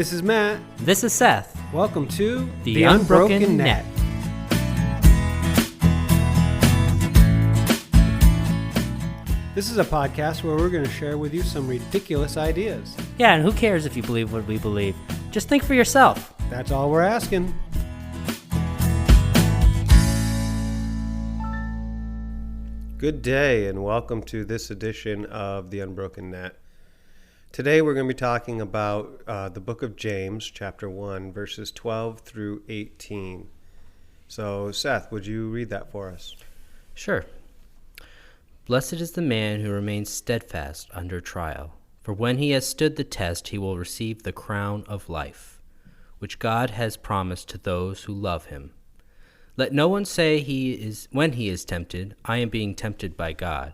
This is Matt. This is Seth. Welcome to The Unbroken Net. This is a podcast where we're going to share with you some ridiculous ideas. Yeah, and who cares if you believe what we believe? Just think for yourself. That's all we're asking. Good day and welcome to this edition of The Unbroken Net. Today we're going to be talking about the book of James, chapter 1, verses 12 through 18. So, Seth, would you read that for us? Sure. Blessed is the man who remains steadfast under trial, for when he has stood the test, he will receive the crown of life, which God has promised to those who love him. Let no one say when he is tempted, I am being tempted by God.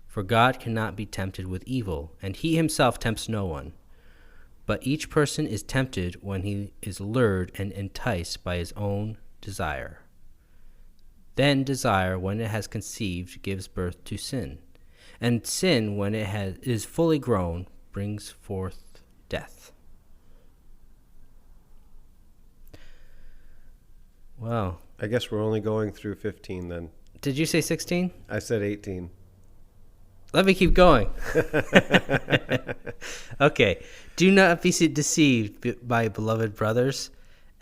For God cannot be tempted with evil, and he himself tempts no one. But each person is tempted when he is lured and enticed by his own desire. Then desire, when it has conceived, gives birth to sin. And sin, when it is fully grown, brings forth death. Wow. I guess we're only going through 15 then. Did you say 16? I said 18. Let me keep going. Okay. Do not be deceived, my beloved brothers.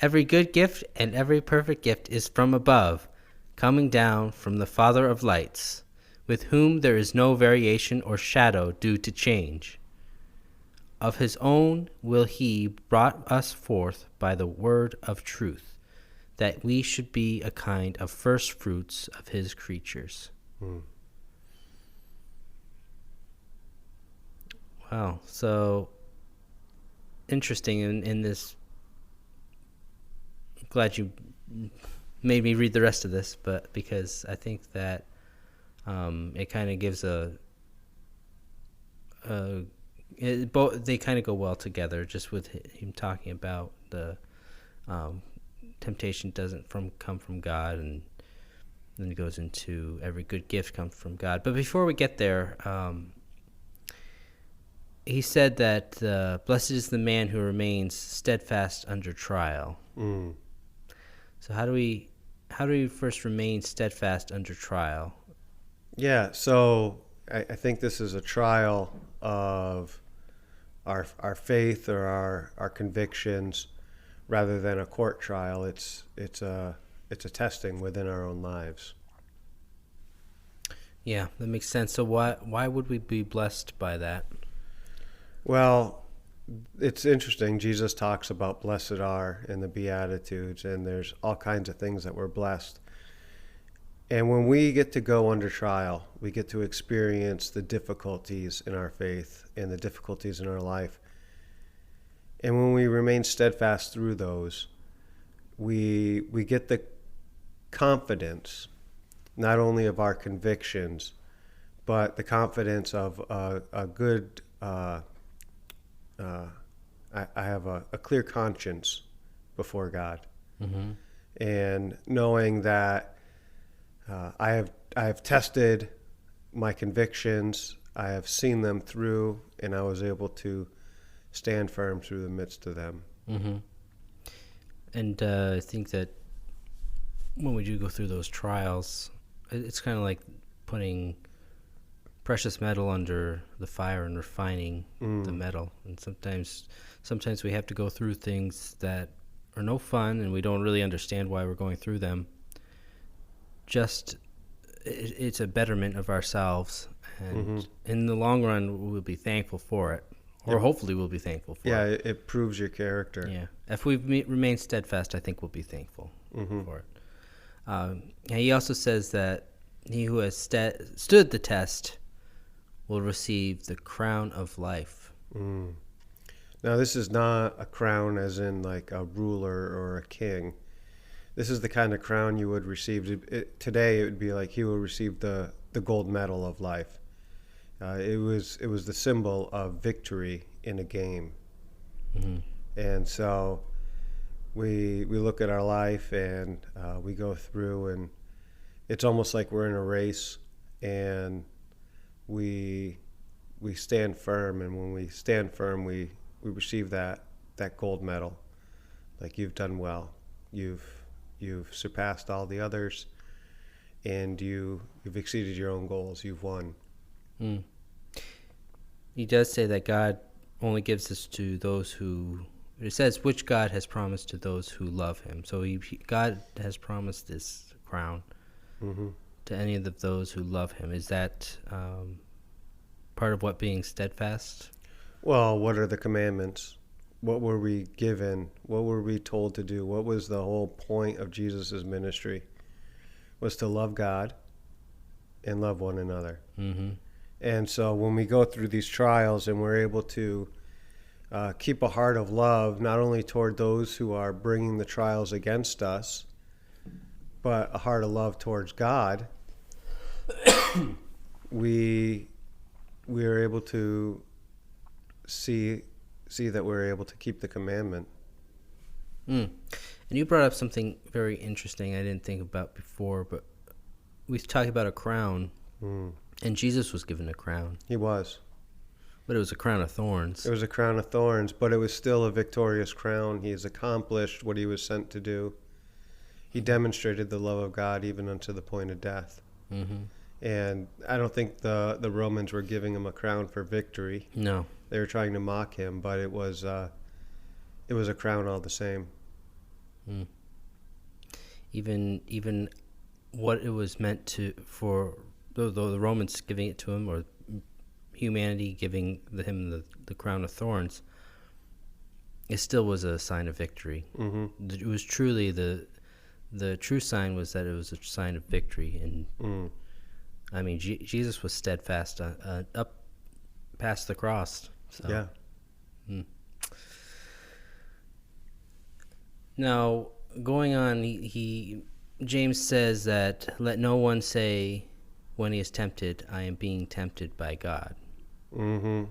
Every good gift and every perfect gift is from above, coming down from the Father of lights, with whom there is no variation or shadow due to change. Of his own will he brought us forth by the word of truth, that we should be a kind of firstfruits of his creatures. Wow, so interesting in this. I'm glad you made me read the rest of this, but because I think that it kind of gives they kind of go well together, just with him talking about the temptation doesn't come from God, and then it goes into every good gift comes from God. But before we get there, he said that blessed is the man who remains steadfast under trial. So how do we first remain steadfast under trial? Yeah, so I think this is a trial of our faith or our convictions rather than a court trial. It's a testing within our own lives. Yeah, that makes sense. So why would we be blessed by that? Well, it's interesting. Jesus talks about blessed are in the Beatitudes, and there's all kinds of things that we're blessed. And when we get to go under trial, we get to experience the difficulties in our faith and the difficulties in our life. And when we remain steadfast through those, we get the confidence, not only of our convictions, but the confidence of a good I have a clear conscience before God, and knowing that I have tested my convictions, I have seen them through, and I was able to stand firm through the midst of them. And I think that when we do go through those trials, it's kind of like putting precious metal under the fire and refining the metal. And sometimes we have to go through things that are no fun, and we don't really understand why we're going through them. Just it's a betterment of ourselves, and in the long run we'll be thankful for it, or hopefully we'll be thankful for it. Yeah, it proves your character. Yeah, if we remain steadfast, I think we'll be thankful for it. And he also says that he who has stood the test will receive the crown of life. Now, this is not a crown as in like a ruler or a king. This is the kind of crown you would receive. Today, it would be like he will receive the gold medal of life. It was the symbol of victory in a game. And so we look at our life and we go through, and it's almost like we're in a race, and we stand firm, and when we stand firm, we receive that that gold medal. Like, you've done well. You've surpassed all the others, and you've exceeded your own goals. You've won. Mm. He does say that God only gives this to those who, it says, which God has promised to those who love him. So God has promised this crown Mm-hmm. to any of those who love him. Is that part of what being steadfast? Well, what are the commandments? What were we given? What were we told to do? What was the whole point of Jesus' ministry? Was to love God and love one another. Mm-hmm. And so when we go through these trials and we're able to keep a heart of love, not only toward those who are bringing the trials against us, but a heart of love towards God, we are able to see that we're able to keep the commandment. And you brought up something very interesting I didn't think about before, but we talked about a crown, and Jesus was given a crown. He was. But it was a crown of thorns. It was a crown of thorns, but it was still a victorious crown. He has accomplished what he was sent to do. He demonstrated the love of God even unto the point of death. Mm-hmm. And I don't think the Romans were giving him a crown for victory. No. They were trying to mock him, but it was a crown all the same. Mm. Even what it was meant to, for the Romans giving it to him, or humanity giving him the crown of thorns, it still was a sign of victory. Mm-hmm. It was truly the true sign was that it was a sign of victory. And I mean, Jesus was steadfast up past the cross. So. Yeah. Now, going on, James says that let no one say when he is tempted, I am being tempted by God. Mm-hmm.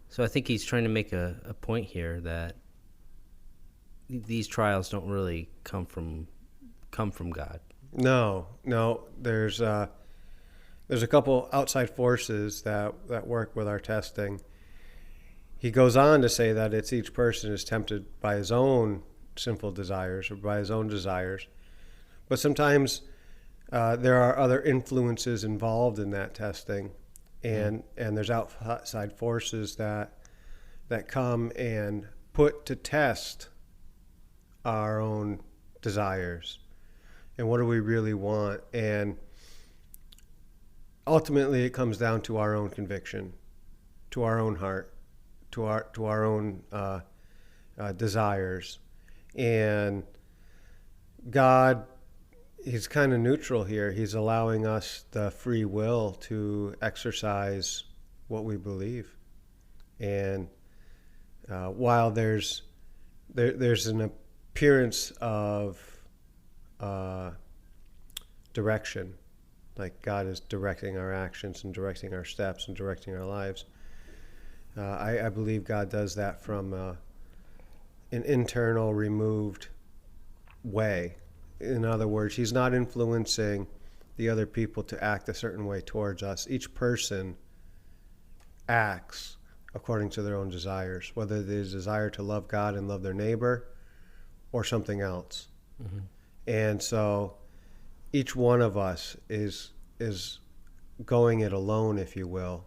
So I think he's trying to make a point here that these trials don't really come from God. No. There's a couple outside forces that work with our testing. He goes on to say that it's each person is tempted by his own sinful desires or by his own desires. But sometimes there are other influences involved in that testing, and there's outside forces that come and put to test our own desires and what do we really want. And ultimately, it comes down to our own conviction, to our own heart, to our own desires. And God, he's kind of neutral here. He's allowing us the free will to exercise what we believe. And while there's an appearance of direction, like God is directing our actions and directing our steps and directing our lives, I believe God does that from an internal, removed way. In other words, he's not influencing the other people to act a certain way towards us. Each person acts according to their own desires, whether they desire to love God and love their neighbor or something else. Mm-hmm. And so each one of us is going it alone, if you will,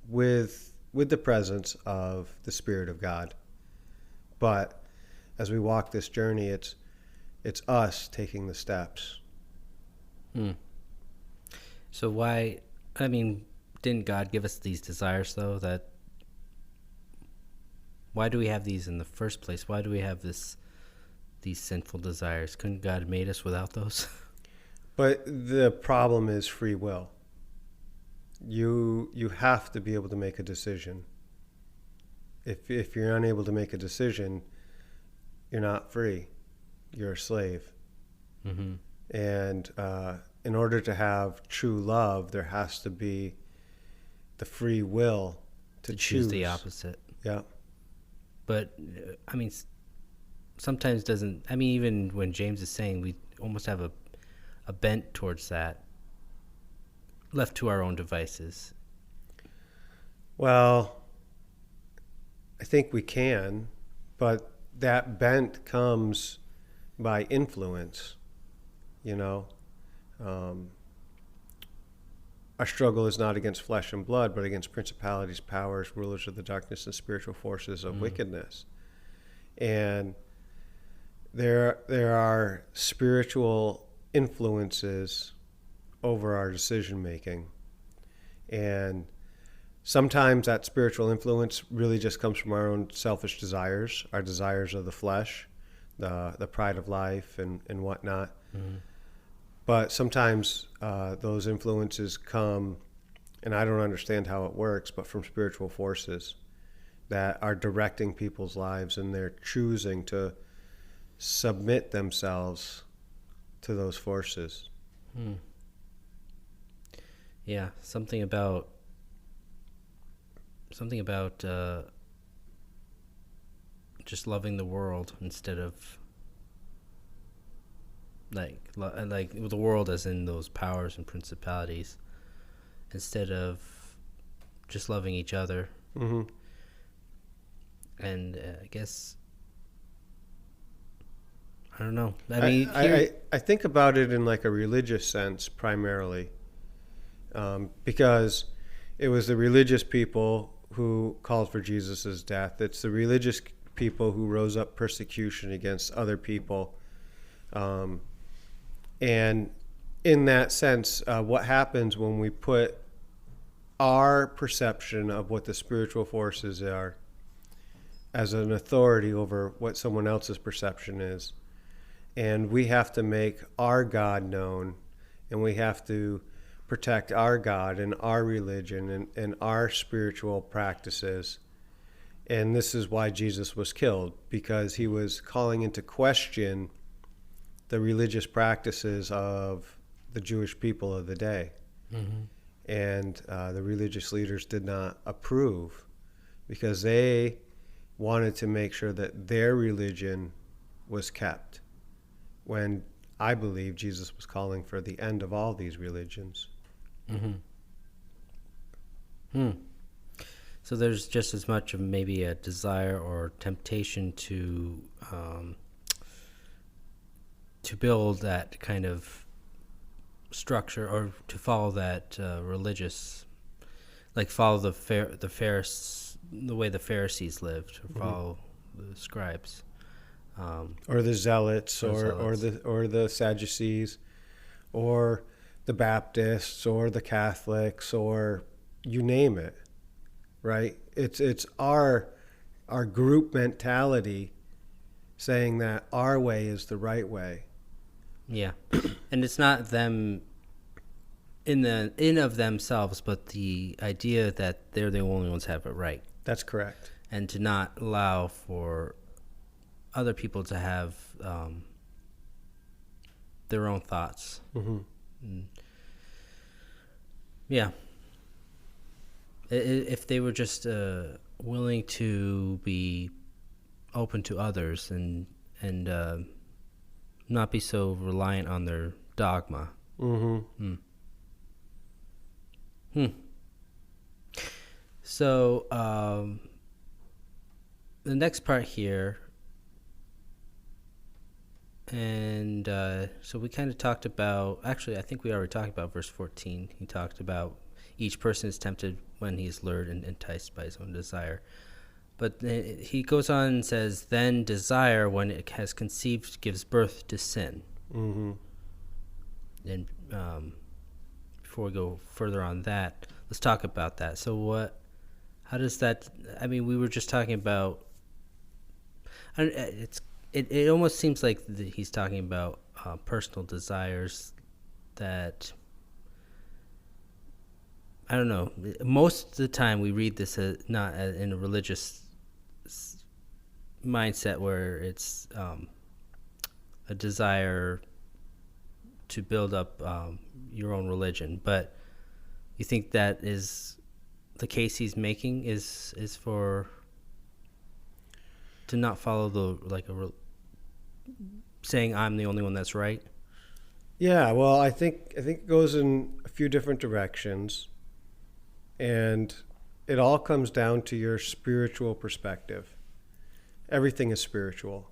with the presence of the Spirit of God. But as we walk this journey, it's us taking the steps. So why, didn't God give us these desires, though? Why do we have these in the first place? Why do we have these sinful desires? Couldn't God have made us without those? But the problem is free will. You have to be able to make a decision. If you're unable to make a decision, you're not free. You're a slave. Mm-hmm. And in order to have true love, there has to be the free will to choose the opposite. Yeah. But sometimes doesn't. Even when James is saying we almost have a bent towards that, left to our own devices. Well, I think we can, but that bent comes by influence, you know. Um, our struggle is not against flesh and blood, but against principalities, powers, rulers of the darkness, and spiritual forces of wickedness. And there are spiritual influences over our decision making. And sometimes that spiritual influence really just comes from our own selfish desires, our desires of the flesh, the pride of life, and whatnot. Mm-hmm. But sometimes those influences come, and I don't understand how it works, but from spiritual forces that are directing people's lives, and they're choosing to submit themselves to those forces. Yeah, something about just loving the world instead of like the world as in those powers and principalities, instead of just loving each other. Mm-hmm. And I guess I don't know. I think about it in like a religious sense primarily, because it was the religious people who called for Jesus' death. It's the religious people who rose up persecution against other people. And in that sense, what happens when we put our perception of what the spiritual forces are as an authority over what someone else's perception is, and we have to make our God known, and we have to protect our God and our religion and our spiritual practices. And this is why Jesus was killed, because he was calling into question the religious practices of the Jewish people of the day. Mm-hmm. And the religious leaders did not approve, because they wanted to make sure that their religion was kept, when I believe Jesus was calling for the end of all these religions. So there's just as much of maybe a desire or temptation to build that kind of structure, or to follow that religious, like follow the way the Pharisees lived, or follow the scribes, or the zealots, or the Sadducees, or the Baptists, or the Catholics, or you name it, right? It's our group mentality saying that our way is the right way. Yeah, and it's not them in of themselves, but the idea that they're the only ones who have it right. That's correct. And to not allow for other people to have their own thoughts. Mm-hmm. Yeah. If they were just willing to be open to others and not be so reliant on their dogma. Mm-hmm. So the next part here, and so we kind of talked about, actually I think we already talked about verse 14. He talked about each person is tempted when he is lured and enticed by his own desire. But he goes on and says, then desire, when it has conceived, gives birth to sin. Mm-hmm. And before we go further on that, let's talk about that. So how does that, I mean, we were just talking about, it almost seems like he's talking about personal desires that, I don't know, most of the time we read this not in a religious mindset where it's a desire to build up your own religion. But you think that is the case he's making is for to not follow saying I'm the only one that's right? Yeah, well, I think it goes in a few different directions. And it all comes down to your spiritual perspective. Everything is spiritual.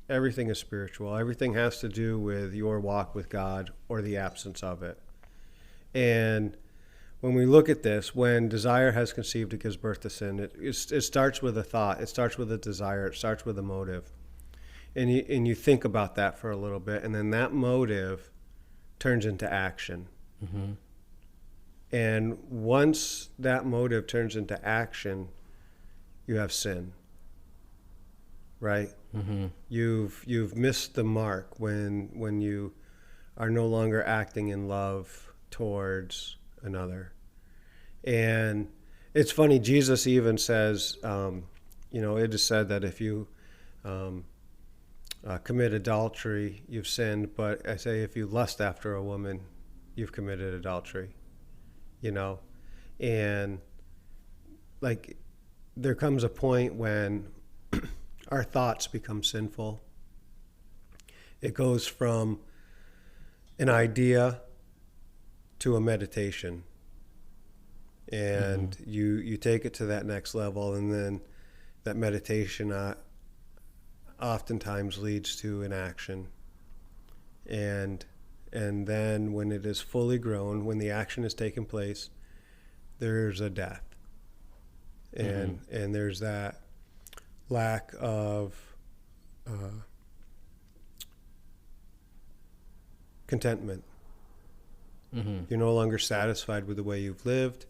Everything is spiritual. Everything has to do with your walk with God or the absence of it. And when we look at this, when desire has conceived, it gives birth to sin. It starts with a thought. It starts with a desire. It starts with a motive. And you think about that for a little bit, and then that motive turns into action. Mm-hmm. And once that motive turns into action, you have sin. Right? Mm-hmm. You've missed the mark when you are no longer acting in love towards another. And it's funny, Jesus even says, it is said that if you commit adultery, you've sinned. But I say if you lust after a woman, you've committed adultery. And like there comes a point when our thoughts become sinful. It goes from an idea to a meditation. And you take it to that next level, and then that meditation oftentimes leads to an action. And then when it is fully grown, when the action has taken place, there's a death. And there's that lack of contentment. Mm-hmm. You're no longer satisfied with the way you've lived.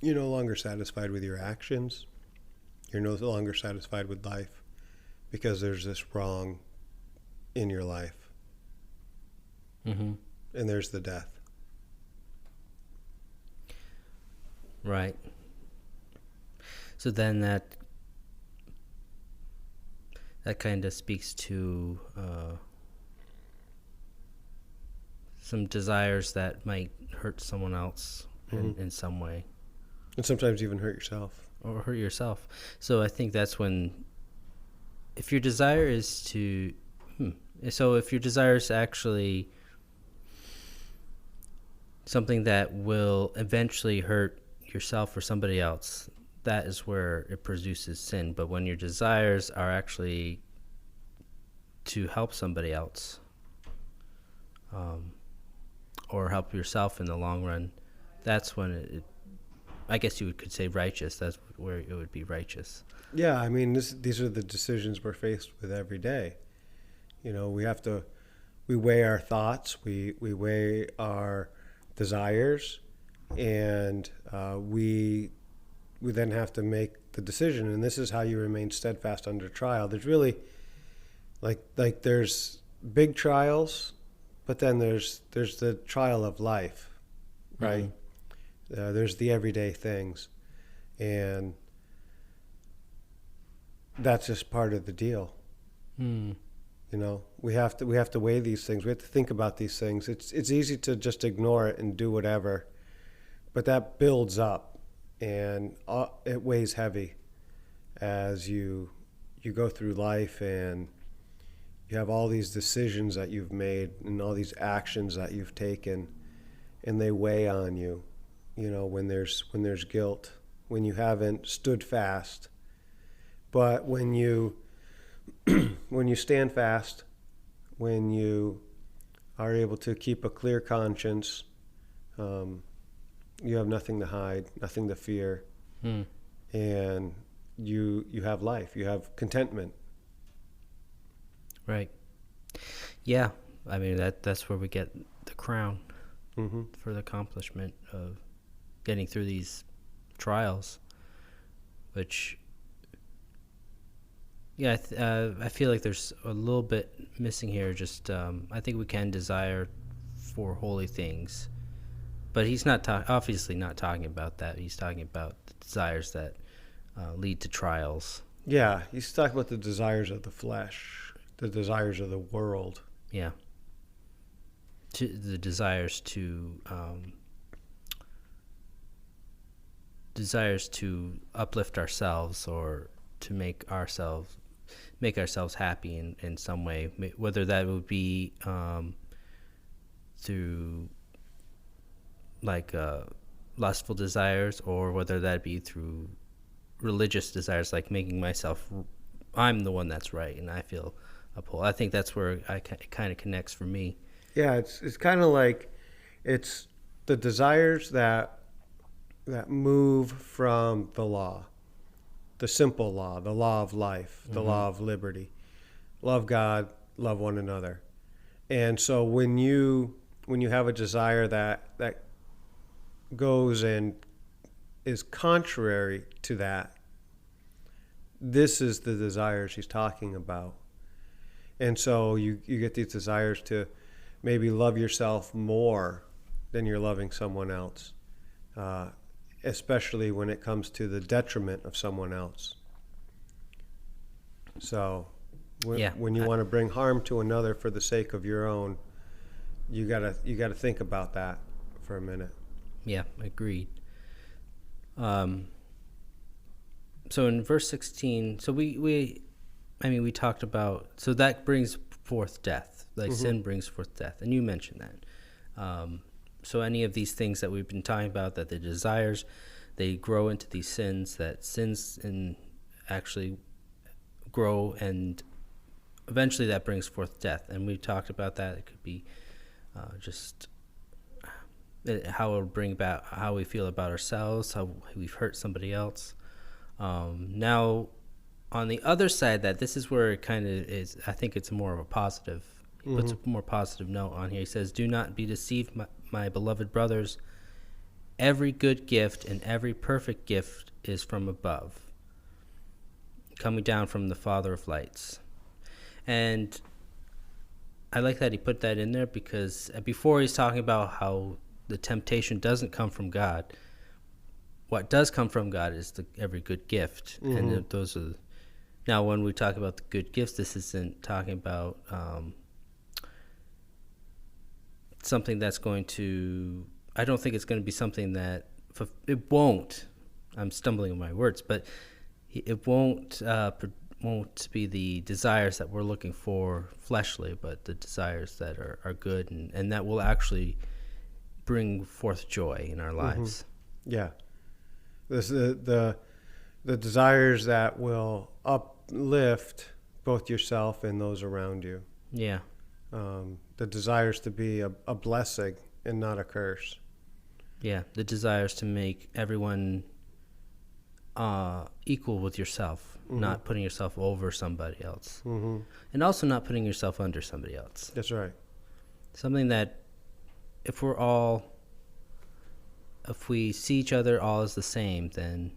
You're no longer satisfied with your actions. You're no longer satisfied with life because there's this wrong in your life. Mm-hmm. And there's the death. Right. So then that kind of speaks to some desires that might hurt someone else in some way. And sometimes even hurt yourself. Or hurt yourself. So I think that's when, if your desire is to, if your desire is actually something that will eventually hurt yourself or somebody else, that is where it produces sin. But when your desires are actually to help somebody else, or help yourself in the long run, that's when it I guess you could say righteous. That's where it would be righteous. Yeah, I mean, these are the decisions we're faced with every day. We weigh our thoughts, we weigh our desires, and we then have to make the decision. And this is how you remain steadfast under trial. There's really, like there's big trials, but then there's the trial of life, right? Mm-hmm. There's the everyday things, and that's just part of the deal. We have to weigh these things. We have to think about these things. It's easy to just ignore it and do whatever, but that builds up, and it weighs heavy as you go through life, and you have all these decisions that you've made and all these actions that you've taken, and they weigh on you. When there's guilt, when you haven't stood fast. But when you stand fast, when you are able to keep a clear conscience, you have nothing to hide, nothing to fear, and you have life, you have contentment. Right. Yeah, I mean that's where we get the crown for the accomplishment of getting through these trials, which, I feel like there's a little bit missing here. Just I think we can desire for holy things, but he's not obviously not talking about that. He's talking about the desires that lead to trials. Yeah, he's talking about the desires of the flesh, the desires of the world. Yeah. The desires to uplift ourselves or to make ourselves happy in some way, whether that would be through like lustful desires, or whether that be through religious desires, like making myself, I'm the one that's right and I feel uphold. I think that's where it kind of connects for me. Yeah, it's kind of like it's the desires that move from the law, the simple law, the law of life, the law of liberty. Love God, love one another. And so when you have a desire that goes and is contrary to that, this is the desires he's talking about. And so you get these desires to maybe love yourself more than you're loving someone else, especially when it comes to the detriment of someone else. So when you want to bring harm to another for the sake of your own, you gotta think about that for a minute. Yeah, agreed. So in verse 16, so we talked about, so that brings forth death, like sin brings forth death, and you mentioned that. So any of these things that we've been talking about, that the desires, they grow into these sins, that sins and actually grow, and eventually that brings forth death. And we talked about that. It could be just how it'll bring about how we feel about ourselves, how we've hurt somebody else. Now, on the other side, that this is where it kind of is, I think it's more of a positive. He puts a more positive note on here. He says, "Do not be deceived, my beloved brothers. Every good gift and every perfect gift is from above, coming down from the Father of lights." And I like that he put that in there, because before he's talking about how the temptation doesn't come from God. What does come from God is every good gift. And those are, now when we talk about the good gifts, this isn't talking about something that's going to, I don't think it's going to be something that, it won't, I'm stumbling on my words, but it won't be the desires that we're looking for fleshly, but the desires that are good, and that will actually bring forth joy in our lives. Yeah. This the desires that will uplift both yourself and those around you. Yeah. The desires to be a blessing and not a curse. Yeah, the desires to make everyone equal with yourself, not putting yourself over somebody else, and also not putting yourself under somebody else. That's right. Something that if we see each other all as the same, then,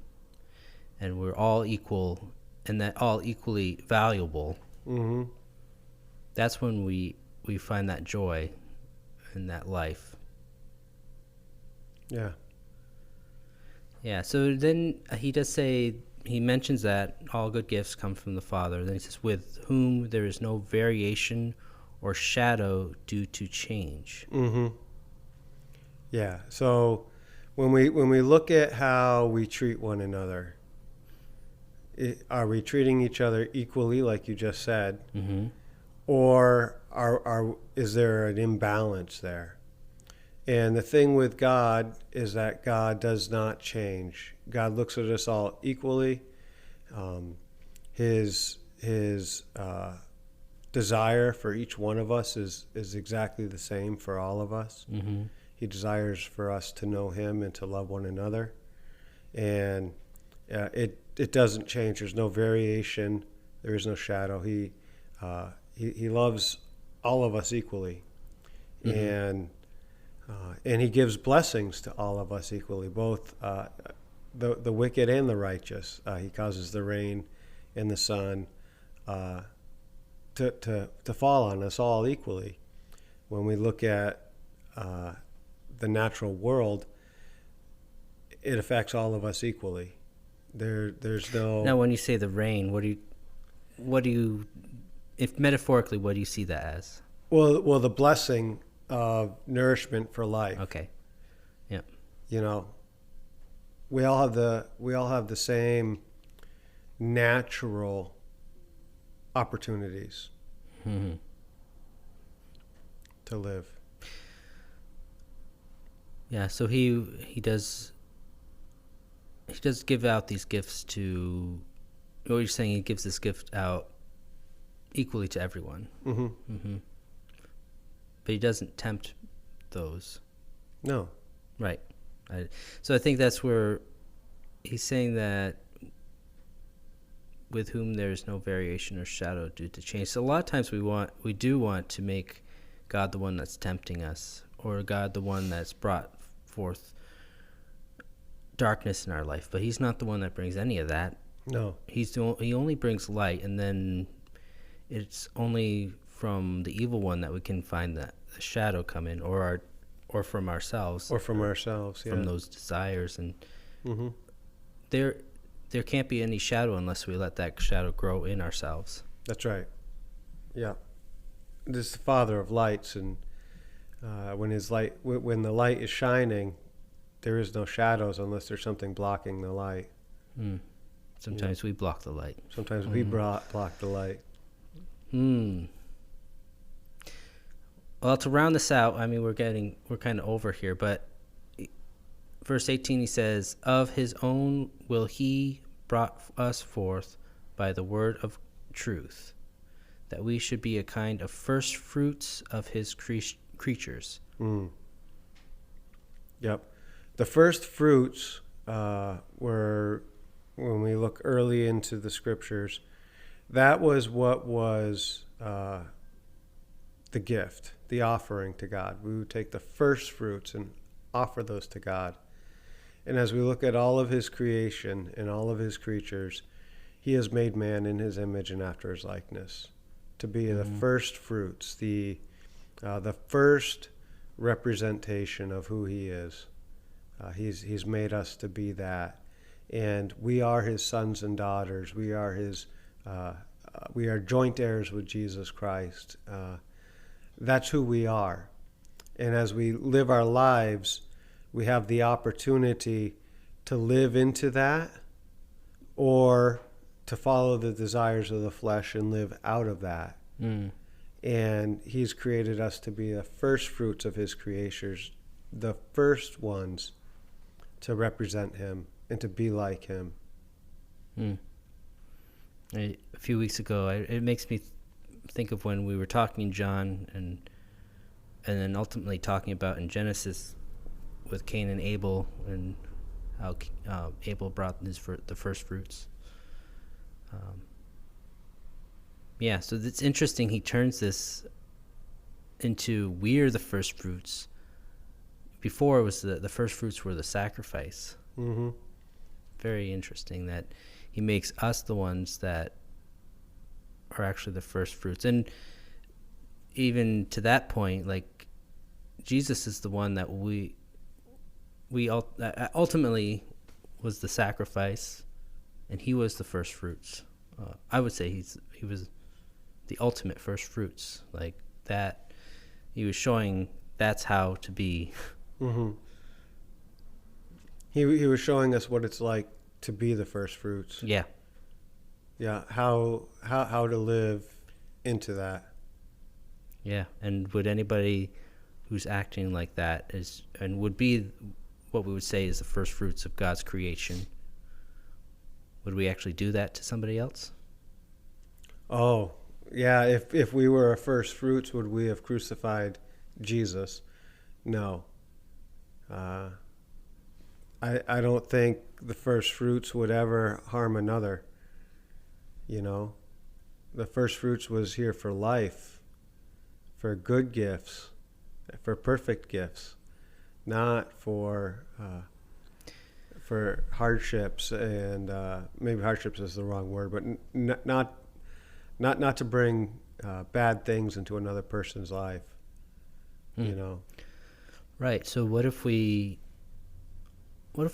and we're all equal, and that all equally valuable, that's when we find that joy in that life. Yeah. Yeah, so then he does say, he mentions that all good gifts come from the Father. Then he says, with whom there is no variation or shadow due to change. Yeah. So when we look at how we treat one another, are we treating each other equally, like you just said, or is there an imbalance there? And the thing with God is that God does not change. God looks at us all equally. His desire for each one of us is exactly the same for all of us. He desires for us to know him and to love one another. And it doesn't change. There's no variation. There is no shadow. He loves all of us equally. And he gives blessings to all of us equally, both the wicked and the righteous. He causes the rain and the sun to fall on us all equally. When we look at the natural world, it affects all of us equally. There's no. Now, when you say the rain, what do you, if metaphorically, what do you see that as? Well, the blessing of nourishment for life. Okay. Yeah. You know, we all have the same natural opportunities to live. Yeah, so he does give out these gifts to. What you're saying, he gives this gift out equally to everyone. Mm-hmm. Mm-hmm. But he doesn't tempt those. No. Right. So I think that's where he's saying that with whom there is no variation or shadow due to change. So a lot of times we do want to make God the one that's tempting us, or God the one that's brought forth darkness in our life. But he's not the one that brings any of that. No. He only brings light, and then it's only from the evil one that we can find the shadow come in, or from ourselves, Or from ourselves, yeah. from those desires. And Mm-hmm. there can't be any shadow unless we let that shadow grow in ourselves. That's right. Yeah. This is the Father of lights, and when the light is shining, there is no shadows unless there's something blocking the light. Sometimes we block the light. Sometimes we block the light. Well, to round this out, I mean, we're kind of over here, but verse 18, he says, "Of his own will he brought us forth by the word of truth, that we should be a kind of first fruits of his creatures." Yep. The first fruits were, when we look early into the scriptures, that was what was the gift, the offering to God. We would take the first fruits and offer those to God. And as we look at all of his creation and all of his creatures, he has made man in his image and after his likeness, to be the first fruits, the first representation of who he is. He's made us to be that, and we are his sons and daughters. We are joint heirs with Jesus Christ. That's who we are. And as we live our lives, we have the opportunity to live into that, or to follow the desires of the flesh and live out of that. And he's created us to be the first fruits of his creatures, the first ones to represent him and to be like him. A few weeks ago, it makes me think of when we were talking John, and then ultimately talking about in Genesis with Cain and Abel, and how Abel brought the first fruits. So it's interesting. He turns this into we're the first fruits. Before it was the first fruits were the sacrifice. Mm-hmm. Very interesting that he makes us the ones that are actually the first fruits. And even to that point, like, Jesus is the one that we ultimately was the sacrifice, and he was the first fruits. I would say he was the ultimate first fruits, like that. He was showing that's how to be. Mm-hmm. He was showing us what it's like to be the first fruits. Yeah. How to live into that. Yeah, and would anybody who's acting like that would be what we would say is the first fruits of God's creation, would we actually do that to somebody else? Oh, yeah. If we were a first fruits, would we have crucified Jesus? No. I don't think the first fruits would ever harm another. The first fruits was here for life, for good gifts, for perfect gifts, not for hardships, and maybe hardships is the wrong word, but not to bring bad things into another person's life. Right. So what if we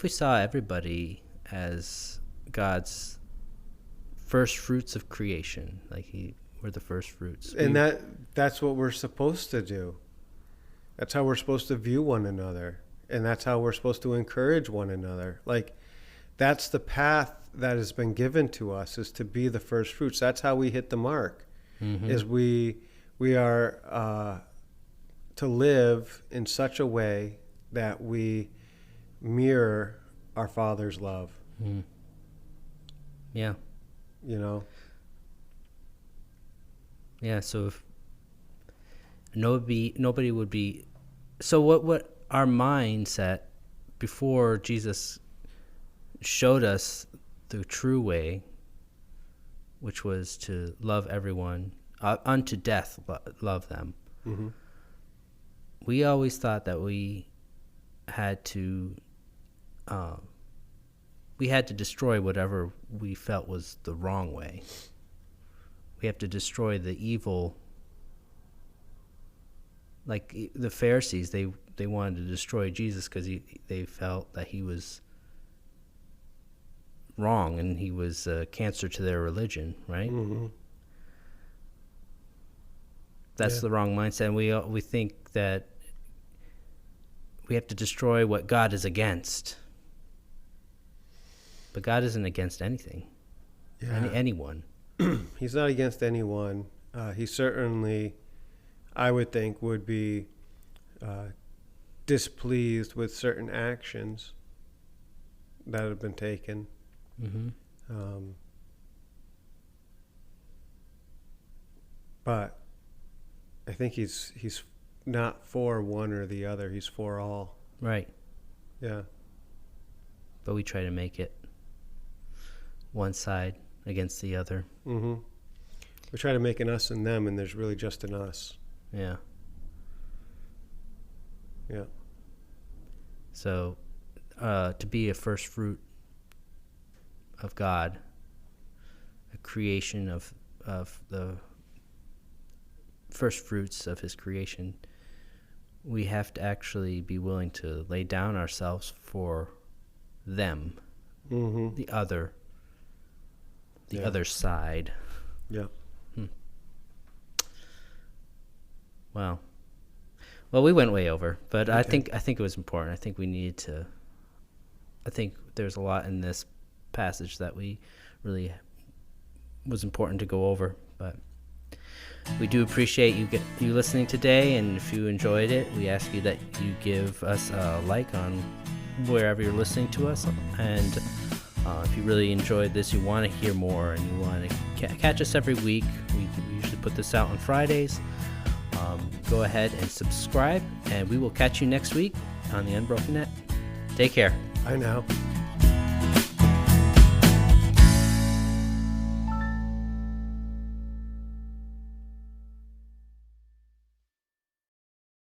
saw everybody as God's first fruits of creation, like we're the first fruits? And that's what we're supposed to do. That's how we're supposed to view one another, and that's how we're supposed to encourage one another. Like, that's the path that has been given to us, is to be the first fruits. That's how we hit the mark. Mm-hmm. Is we are to live in such a way that we mirror our Father's love. Mm. Yeah. You know? Yeah, so if nobody would be... So what our mindset before Jesus showed us the true way, which was to love everyone, unto death love them. Mm-hmm. We always thought that we had to destroy whatever we felt was the wrong way. We have to destroy the evil. Like the Pharisees, they wanted to destroy Jesus because they felt that he was wrong and he was a cancer to their religion, right? Mm-hmm. That's the wrong mindset. And we think that we have to destroy what God is against. But God isn't against anything. Yeah. Anyone. He's not against anyone. He certainly, I would think, would be displeased with certain actions that have been taken. Mm-hmm. But I think he's not for one or the other. He's for all. Right. Yeah. But we try to make it one side against the other. Mm-hmm. We try to make an us and them, and there's really just an us. Yeah. Yeah. So, to be a first fruit of God, a creation of the first fruits of his creation, we have to actually be willing to lay down ourselves for them, Mm-hmm. the other side. Yeah. Wow. Well, we went way over, but Okay. I think it was important. I think we needed to. I think there's a lot in this passage that we really was important to go over, but we do appreciate you listening today, and if you enjoyed it, we ask you that you give us a like on wherever you're listening to us, and if you really enjoyed this, you want to hear more, and you want to catch us every week. We usually put this out on Fridays. Go ahead and subscribe, and we will catch you next week on the Unbroken Net. Take care. I know.